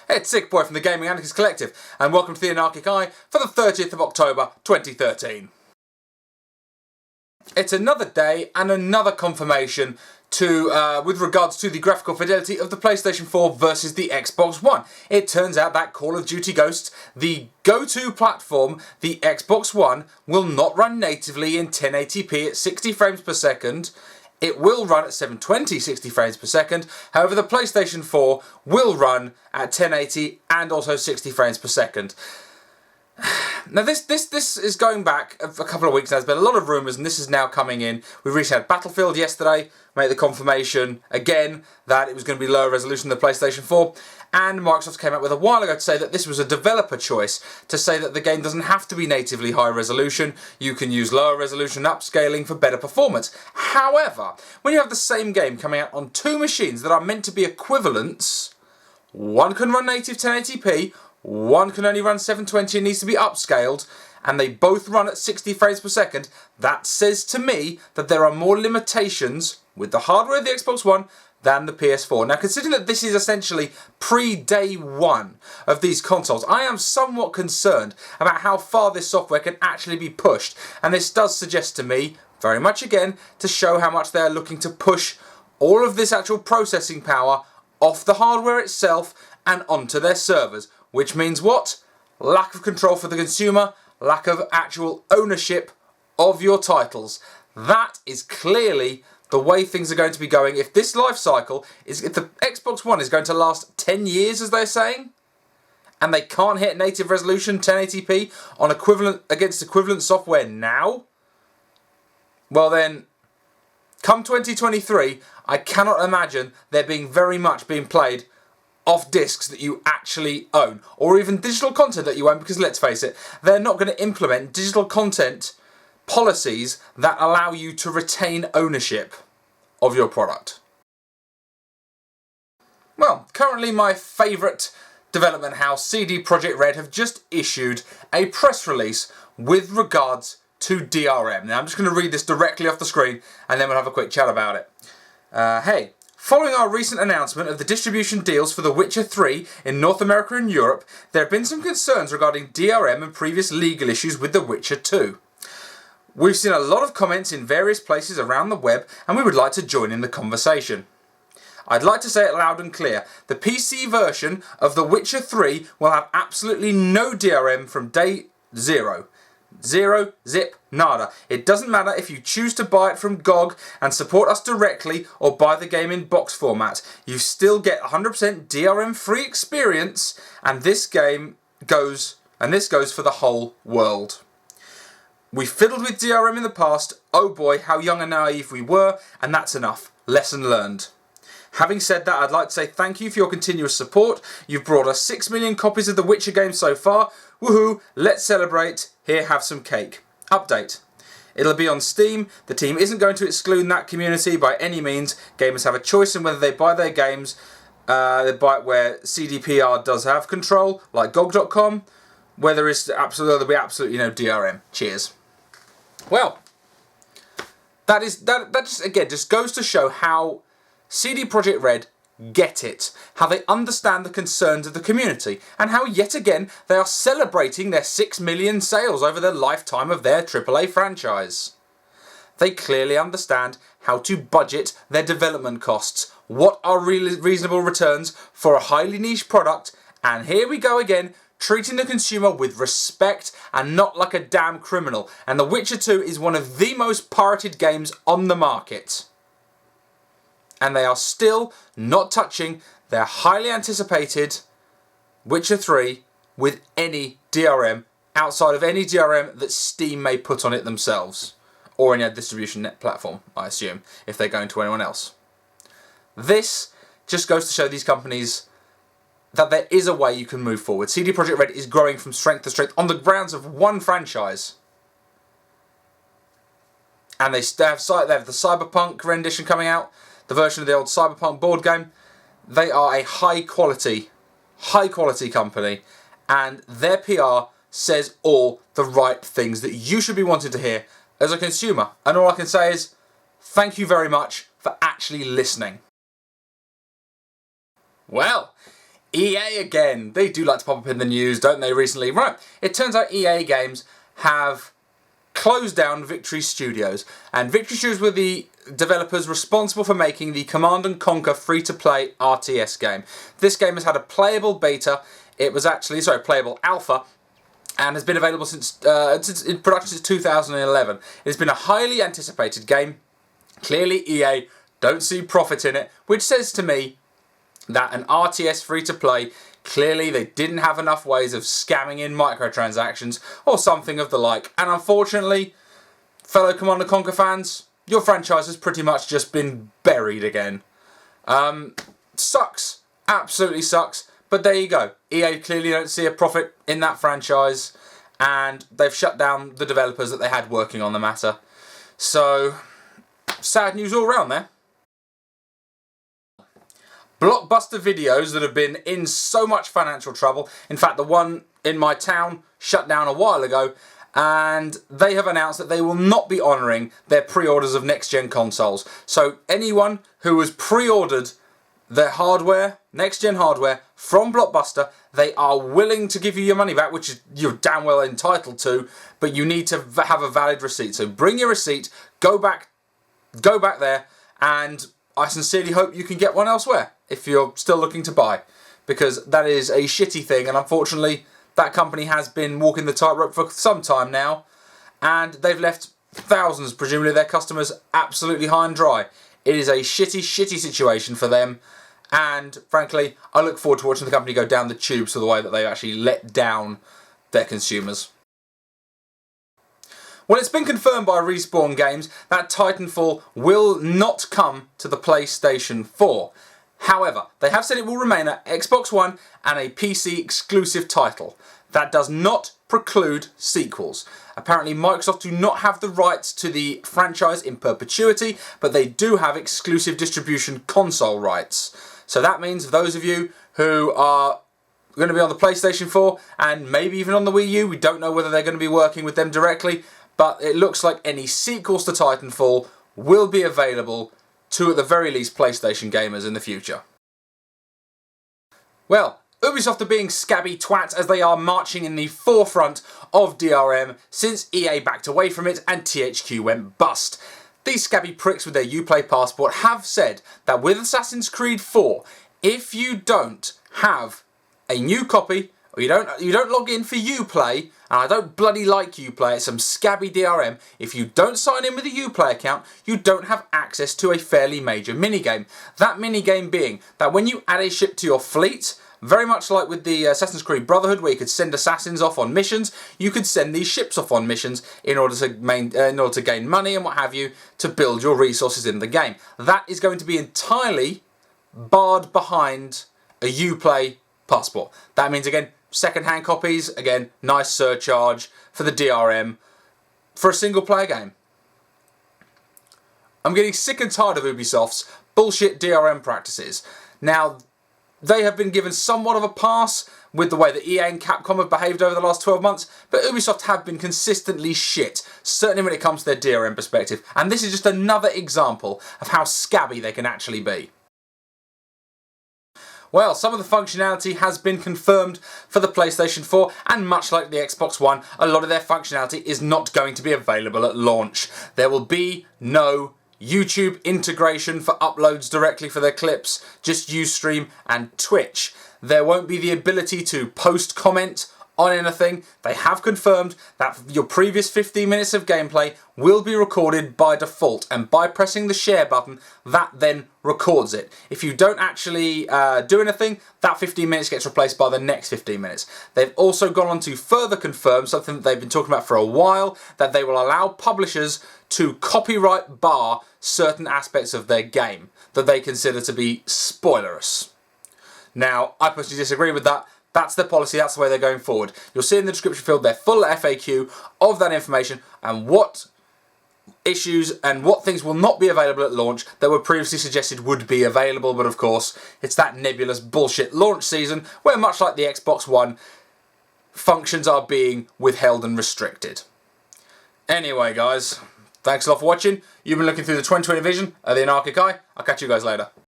It's SickBoy from the Gaminganarchist Collective, and welcome to the Anarchic Eye for the 30th of October 2013. It's another day and another confirmation with regards to the graphical fidelity of the PlayStation 4 versus the Xbox One. It turns out that Call of Duty Ghosts, the go-to platform, the Xbox One, will not run natively in 1080p at 60 frames per second. It will run at 720 60 frames per second. However, the PlayStation 4 will run at 1080 and also 60 frames per second. Now this is going back a couple of weeks now. There's been a lot of rumours and this is now coming in. We recently had Battlefield yesterday, made the confirmation again that it was going to be lower resolution than the PlayStation 4, and Microsoft came out with a while ago to say that this was a developer choice, to say that the game doesn't have to be natively high resolution, you can use lower resolution upscaling for better performance. However, when you have the same game coming out on two machines that are meant to be equivalents, one can run native 1080p, one can only run 720 and needs to be upscaled, and they both run at 60 frames per second, that says to me that there are more limitations with the hardware of the Xbox One than the PS4. Now, considering that this is essentially pre-day one of these consoles, I am somewhat concerned about how far this software can actually be pushed, and this does suggest to me, very much again, to show how much they're looking to push all of this actual processing power off the hardware itself and onto their servers. Which means what? Lack of control for the consumer, lack of actual ownership of your titles. That is clearly the way things are going to be going. If this life cycle is, if the Xbox One is going to last 10 years, as they're saying, and they can't hit native resolution 1080p on against equivalent software now, well then, come 2023, I cannot imagine there being very much being played off discs that you actually own, or even digital content that you own, because let's face it, they're not going to implement digital content policies that allow you to retain ownership of your product. Well, currently my favourite development house, CD Projekt RED, have just issued a press release with regards to DRM. Now I'm just going to read this directly off the screen and then we'll have a quick chat about it. Hey. Following our recent announcement of the distribution deals for The Witcher 3 in North America and Europe, there have been some concerns regarding DRM and previous legal issues with The Witcher 2. We've seen a lot of comments in various places around the web and we would like to join in the conversation. I'd like to say it loud and clear, the PC version of The Witcher 3 will have absolutely no DRM from day zero. Zero, zip, nada. It doesn't matter if you choose to buy it from GOG and support us directly or buy the game in box format. You still get 100% DRM free experience, and this goes for the whole world. We fiddled with DRM in the past. Oh boy, how young and naive we were, and that's enough. Lesson learned. Having said that, I'd like to say thank you for your continuous support. You've brought us 6 million copies of The Witcher game so far. Woohoo, let's celebrate. Here, have some cake. Update. It'll be on Steam. The team isn't going to exclude that community by any means. Gamers have a choice in whether they buy their games. They buy it where CDPR does have control, like GOG.com, where there'll be absolutely no DRM. Cheers. Well, that just goes to show how CD Projekt RED get it, how they understand the concerns of the community, and how yet again they are celebrating their 6 million sales over the lifetime of their AAA franchise. They clearly understand how to budget their development costs, what are really reasonable returns for a highly niche product, and here we go again, treating the consumer with respect and not like a damn criminal. And The Witcher 2 is one of the most pirated games on the market. And they are still not touching their highly anticipated Witcher 3 with any DRM outside of any DRM that Steam may put on it themselves, or any distribution net platform, I assume, if they're going to anyone else. This just goes to show these companies that there is a way you can move forward. CD Projekt RED is growing from strength to strength on the grounds of one franchise. And they have the Cyberpunk rendition coming out, the version of the old Cyberpunk board game. They are a high quality company, and their PR says all the right things that you should be wanting to hear as a consumer. And all I can say is, thank you very much for actually listening. Well, EA again. They do like to pop up in the news, don't they, recently? Right, it turns out EA Games have closed down Victory Studios. And Victory Studios were the developers responsible for making the Command & Conquer free-to-play RTS game. This game has had a playable beta. It was actually, playable alpha, and has been available since in production since 2011. It's been a highly anticipated game. Clearly EA don't see profit in it, which says to me that an RTS free-to-play, clearly they didn't have enough ways of scamming in microtransactions or something of the like. And unfortunately, fellow Command & Conquer fans, your franchise has pretty much just been buried again. Sucks. Absolutely sucks. But there you go. EA clearly don't see a profit in that franchise, and they've shut down the developers that they had working on the matter. So, sad news all around there. Blockbuster Videos that have been in so much financial trouble. In fact, the one in my town shut down a while ago, and they have announced that they will not be honouring their pre-orders of next-gen consoles. So anyone who has pre-ordered their hardware, next-gen hardware, from Blockbuster, they are willing to give you your money back, which you're damn well entitled to, but you need to have a valid receipt. So bring your receipt, go back there, and I sincerely hope you can get one elsewhere if you're still looking to buy, because that is a shitty thing, and unfortunately that company has been walking the tightrope for some time now, and they've left thousands, presumably their customers, absolutely high and dry. It is a shitty situation for them, and frankly I look forward to watching the company go down the tubes for the way that they actually let down their consumers. Well, it's been confirmed by Respawn Games that Titanfall will not come to the PlayStation 4. However, they have said it will remain an Xbox One and a PC exclusive title. That does not preclude sequels. Apparently Microsoft do not have the rights to the franchise in perpetuity, but they do have exclusive distribution console rights. So that means those of you who are going to be on the PlayStation 4 and maybe even on the Wii U, we don't know whether they're going to be working with them directly, but it looks like any sequels to Titanfall will be available to, at the very least, PlayStation gamers in the future. Well, Ubisoft are being scabby twats as they are marching in the forefront of DRM since EA backed away from it and THQ went bust. These scabby pricks with their Uplay passport have said that with Assassin's Creed 4, if you don't have a new copy, or you don't log in for Uplay, and I don't bloody like Uplay, it's some scabby DRM, if you don't sign in with a Uplay account, you don't have access to a fairly major minigame. That minigame being that when you add a ship to your fleet, very much like with the Assassin's Creed Brotherhood, where you could send assassins off on missions, you could send these ships off on missions in order to gain money and what have you, to build your resources in the game. That is going to be entirely barred behind a Uplay passport. That means, again, second-hand copies, again, nice surcharge for the DRM for a single-player game. I'm getting sick and tired of Ubisoft's bullshit DRM practices. Now, they have been given somewhat of a pass with the way that EA and Capcom have behaved over the last 12 months, but Ubisoft have been consistently shit, certainly when it comes to their DRM perspective. And this is just another example of how scabby they can actually be. Well, some of the functionality has been confirmed for the PlayStation 4, and much like the Xbox One, a lot of their functionality is not going to be available at launch. There will be no YouTube integration for uploads directly for their clips, just Ustream and Twitch. There won't be the ability to post comment on anything. They have confirmed that your previous 15 minutes of gameplay will be recorded by default, and by pressing the share button, that then records it. If you don't actually do anything, that 15 minutes gets replaced by the next 15 minutes. They've also gone on to further confirm something that they've been talking about for a while, that they will allow publishers to copyright bar certain aspects of their game that they consider to be spoilerous. Now, I personally disagree with that. That's their policy, that's the way they're going forward. You'll see in the description field their full FAQ of that information and what issues and what things will not be available at launch that were previously suggested would be available, but of course, it's that nebulous bullshit launch season where, much like the Xbox One, functions are being withheld and restricted. Anyway, guys, thanks a lot for watching. You've been looking through the 2020 vision of the Anarchic Eye. I'll catch you guys later.